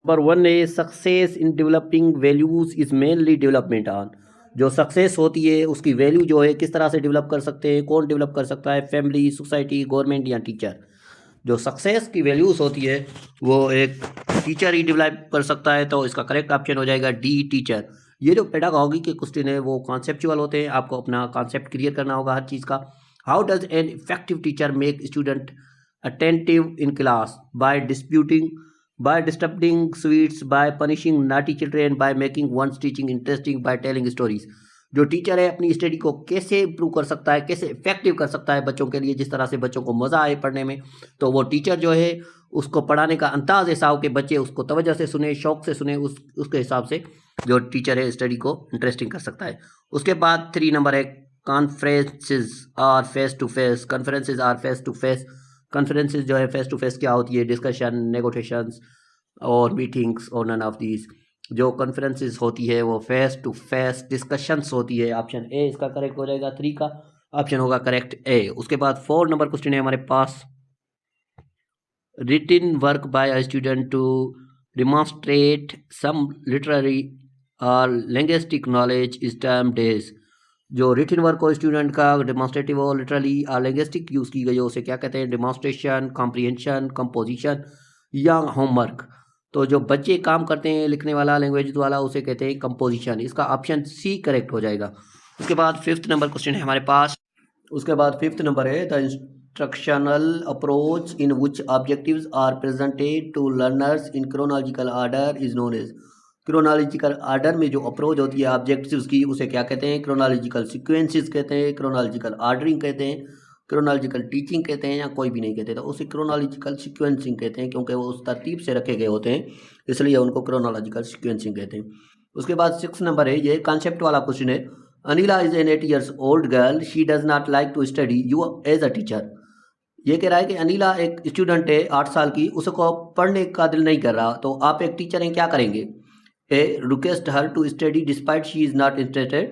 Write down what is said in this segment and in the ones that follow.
Number one है success in developing values is mainly development on. जो success होती है उसकी वैल्यू जो है किस तरह से डेवलप कर सकते हैं, कौन डेवलप कर सकता है, फैमिली, सोसाइटी, गवर्नमेंट या टीचर। जो सक्सेस की वैल्यूज होती है वो एक टीचर ही डेवलप कर सकता है, तो इसका करेक्ट ऑप्शन हो जाएगा डी, टीचर। ये जो पेडागॉजी के क्वेश्चन है वो कॉन्सेप्चुअल होते हैं, आपको अपना कॉन्सेप्ट क्लियर करना होगा हर चीज़ का। How does an effective teacher make student attentive in class? by disrupting sweets, by punishing naughty children, by making one's teaching interesting, by telling stories। जो टीचर है अपनी स्टडी को कैसे इम्प्रूव कर सकता है, कैसे इफेक्टिव कर सकता है बच्चों के लिए, जिस तरह से बच्चों को मज़ा आए पढ़ने में। तो वो टीचर जो है उसको पढ़ाने का अंदाज ऐसा हो कि बच्चे उसको तवज्जो से सुने, शौक से सुने, उसके हिसाब से जो टीचर है स्टडी को इंटरेस्टिंग कर सकता है। उसके बाद 3 नंबर है conferences are face to face. Conferences are face to face. Conferences जो है फेस टू फेस क्या होती है? डिस्कशन, नेगोशिएशंस और मीटिंग्स और नन ऑफ दीज। जो कॉन्फ्रेंसेज होती है वो फेस टू फेस डिस्कशंस होती है। ऑप्शन ए इसका करेक्ट हो जाएगा, 3 का ऑप्शन होगा करेक्ट ए। उसके बाद 4 नंबर क्वेश्चन है हमारे पास, written work by a student to demonstrate some literary और linguistic knowledge is termed as. जो रिटिन वर्क हो स्टूडेंट का डेमोन्स्ट्रेटिव हो, लिटरली और लिंग्विस्टिक यूज़ की गई हो, उसे क्या कहते हैं? डेमोन्स्ट्रेशन, कॉम्प्रिहेंशन, कंपोजिशन या होमवर्क। तो जो बच्चे काम करते हैं लिखने वाला, लैंग्वेज वाला, उसे कहते हैं कंपोजिशन। इसका ऑप्शन सी करेक्ट हो जाएगा। उसके बाद 5th नंबर क्वेश्चन है हमारे पास। उसके बाद 5th नंबर है the instructional approach in which objectives are presented to learners in chronological order is known as. Chronological order में जो अप्रोच होती है ऑब्जेक्टिव्स की, उसे क्या कहते हैं? क्रोनोलॉजिकल सीक्वेंसेस कहते हैं, क्रोनोलॉजिकल ऑर्डरिंग कहते हैं, क्रोनोलॉजिकल टीचिंग कहते हैं, या कोई भी नहीं कहते। तो उसे क्रोनोलॉजिकल सीक्वेंसिंग कहते हैं, क्योंकि वो उस तरतीब से रखे गए होते हैं, इसलिए उनको क्रोनोलॉजिकल सीक्वेंसिंग कहते हैं। उसके बाद 6 नंबर है, ये कॉन्सेप्ट वाला क्वेश्चन है। Anila is an 8 years old girl, she does not like to study, you as a teacher. ये कह रहा है कि अनिला एक स्टूडेंट है 8 साल की, उसको पढ़ने का दिल नहीं कर रहा, तो आप एक टीचर हैं क्या करेंगे? A, request her to study despite she is not interested,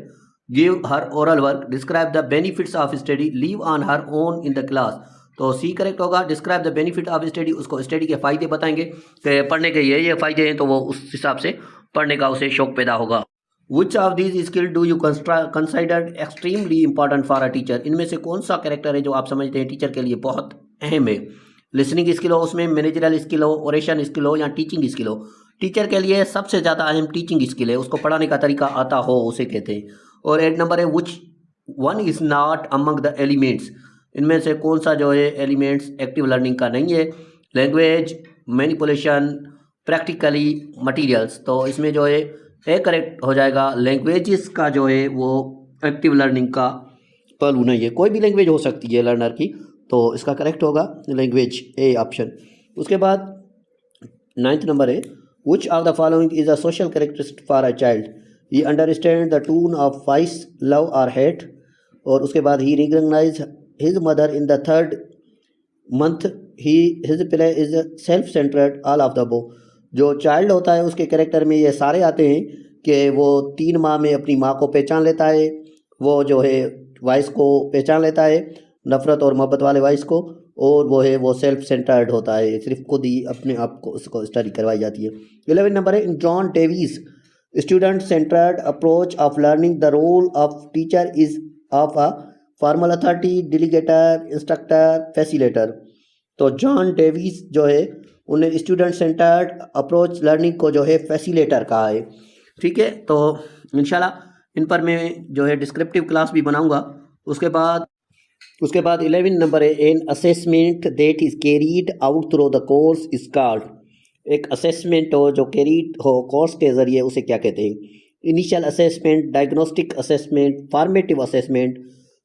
give her oral work, describe the benefits of study, leave on her own in the class. तो सी करेक्ट होगा, describe the benefit of study, उसको study के फ़ायदे बताएंगे कि पढ़ने के ये फ़ायदे हैं, तो वो उस हिसाब से पढ़ने का उसे शौक पैदा होगा। Which of these skill do you consider extremely important for a teacher? इनमें से कौन सा कैरेक्टर है जो आप समझते हैं टीचर के लिए बहुत अहम है? लिसनिंग स्किल हो, उसमें मैनेजरल स्किल हो, ओरेशन स्किल हो, या टीचिंग स्किल हो। टीचर के लिए सबसे ज़्यादा अहम टीचिंग स्किल है, उसको पढ़ाने का तरीका आता हो उसे कहते हैं। और 8 नंबर है which one is not among the elements. इनमें से कौन सा जो है एलिमेंट्स एक्टिव लर्निंग का नहीं है? Language, manipulation, practically, materials. तो इसमें जो है ए करेक्ट हो जाएगा। लैंग्वेजेस का जो है वो एक्टिव लर्निंग का पहलू नहीं है, कोई भी लैंग्वेज हो सकती है लर्नर की, तो इसका करेक्ट होगा लैंग्वेज, ए ऑप्शन। उसके बाद 9th नंबर है, which of the following is a social characteristic for a child? He understand the tune of voice, love और हेट। और उसके बाद he recognise his mother in the 3rd month, he his play is self centred, all of the above. जो child होता है उसके character में ये सारे आते हैं कि वो 3 माह में अपनी माँ को पहचान लेता है, वो जो है वॉइस को पहचान लेता है, नफ़रत और मोहब्बत वाले वॉइस को, और वो है वो सेल्फ सेंटर्ड होता है, सिर्फ खुद ही अपने आप को उसको स्टडी करवाई जाती है। 11 नंबर है, in John Davis student centred approach of learning the role of teacher is of a formal authority, delegator, instructor, facilitator. तो जॉन डेविस जो है उन्हें स्टूडेंट सेंटर्ड अप्रोच लर्निंग को जो है फैसिलेटर कहा है। ठीक है, तो इंशाल्लाह इन पर मैं जो है डिस्क्रिप्टिव क्लास भी बनाऊंगा। उसके बाद 11 नंबर है, an assessment that is carried out through the course is called. एक असेसमेंट हो जो कैरीड हो कोर्स के ज़रिए, उसे क्या कहते हैं? Initial assessment, diagnostic assessment, formative assessment,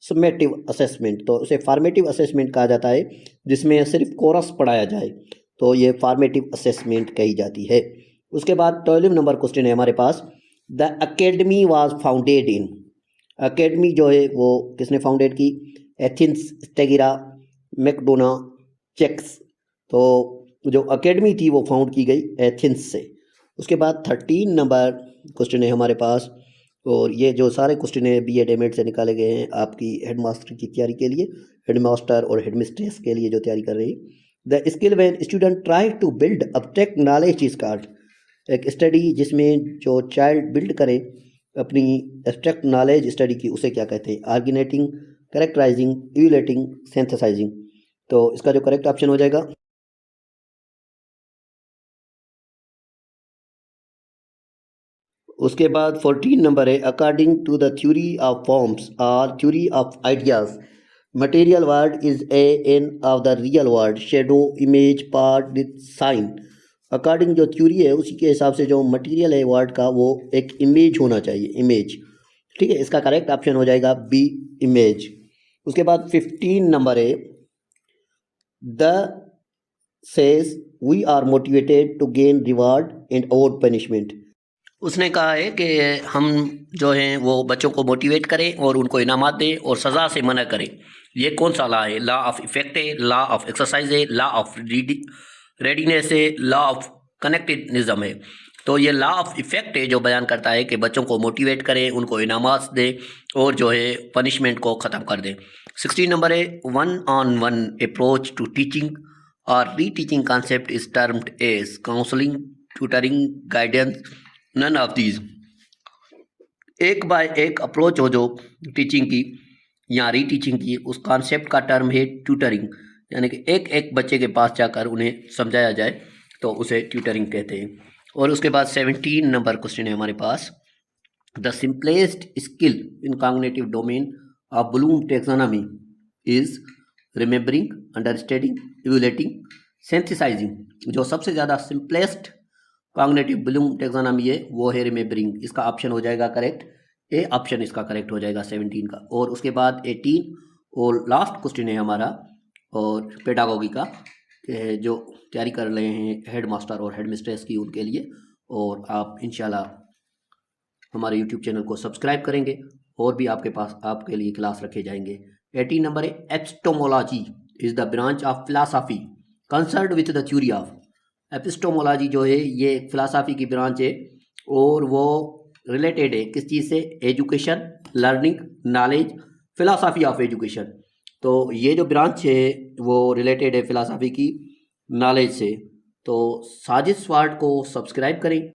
summative assessment. तो उसे फॉर्मेटिव असेसमेंट कहा जाता है जिसमें सिर्फ कोर्स पढ़ाया जाए, तो ये फॉर्मेटिव असेसमेंट कही जाती है। उसके बाद 12 नंबर क्वेश्चन है हमारे पास, the academy was founded in. Academy जो है वो किसने फाउंडेड की? Athens, Stagira, Macedonia, Czechs. तो जो अकेडमी थी वो फाउंड की गई एथेंस से। उसके बाद 13 नंबर क्वेश्चन है हमारे पास, और ये जो सारे क्वेश्चन है बी एड एम एड से निकाले गए हैं आपकी हेडमास्टर की तैयारी के लिए, हेडमास्टर और हेडमिस्ट्रेस के लिए जो तैयारी कर रही है। The skill when student try to build abstract knowledge is called. एक स्टडी जिसमें जो चाइल्ड बिल्ड करे अपनी एब्स्ट्रैक्ट नॉलेज स्टडी की, उसे क्या कहते हैं? आर्गुनेटिंग, कैरेक्टराइजिंग, इवैल्यूएटिंग, सिंथेसाइजिंग। तो इसका जो करेक्ट ऑप्शन हो जाएगा, उसके बाद 14 नंबर है, according to the theory of forms और theory of ideas, material word is a an of the real word, shadow, image, part, with sign. According जो थ्योरी है उसी के हिसाब से जो मटेरियल है वर्ड का वो एक इमेज होना चाहिए, इमेज। ठीक है, इसका करेक्ट ऑप्शन हो जाएगा बी, इमेज। उसके बाद 15 नंबर है, the says we are motivated to gain reward and avoid punishment. उसने कहा है कि हम जो हैं वो बच्चों को मोटिवेट करें और उनको इनामात दें और सज़ा से मना करें। ये कौन सा लॉ है? लॉ ऑफ इफेक्ट है, लॉ ऑफ एक्सरसाइज है, लॉ ऑफ रेडीनेस है, लॉ ऑफ कनेक्टेडनिज्म है। तो ये लॉ ऑफ इफेक्ट है जो बयान करता है कि बच्चों को मोटिवेट करें, उनको इनामात दें और जो है पनिशमेंट को ख़त्म कर दें। 16 नंबर है, one on one approach to teaching और reteaching concept is termed as counselling, tutoring, guidance, none of these. एक बाय एक अप्रोच हो जो टीचिंग की या री टीचिंग की, उस कॉन्सेप्ट का टर्म है ट्यूटरिंग, यानी कि एक एक बच्चे के पास जाकर उन्हें समझाया जाए तो उसे ट्यूटरिंग कहते हैं। और उसके बाद 17 नंबर क्वेश्चन है हमारे पास, the simplest skill in cognitive domain of Bloom taxonomy is remembering, understanding, evaluating, synthesizing. जो सबसे ज़्यादा सिंपलेस्ट कॉग्निटिव ब्लूम टेक्सोनॉमी है वो है रिमेंबरिंग। इसका ऑप्शन हो जाएगा करेक्ट, ए ऑप्शन इसका करेक्ट हो जाएगा 17 का। और उसके बाद 18 और लास्ट क्वेश्चन है हमारा और पेडागोगी का, जो तैयारी कर रहे हैं हेड मास्टर और हेड मिस्ट्रेस की, उनके लिए। और आप इंशाल्लाह हमारे यूट्यूब चैनल को सब्सक्राइब करेंगे और भी आपके पास आपके लिए क्लास रखे जाएंगे। 18 नंबर है, epistemology is the branch of philosophy concerned with the theory of. Epistemology जो है ये फिलासफी की ब्रांच है और वो रिलेटेड है किस चीज़ से? Education, learning, knowledge, philosophy of education. तो ये जो ब्रांच है वो रिलेटेड है फिलासफी की नॉलेज से। तो साजिद स्वाट को सब्सक्राइब करें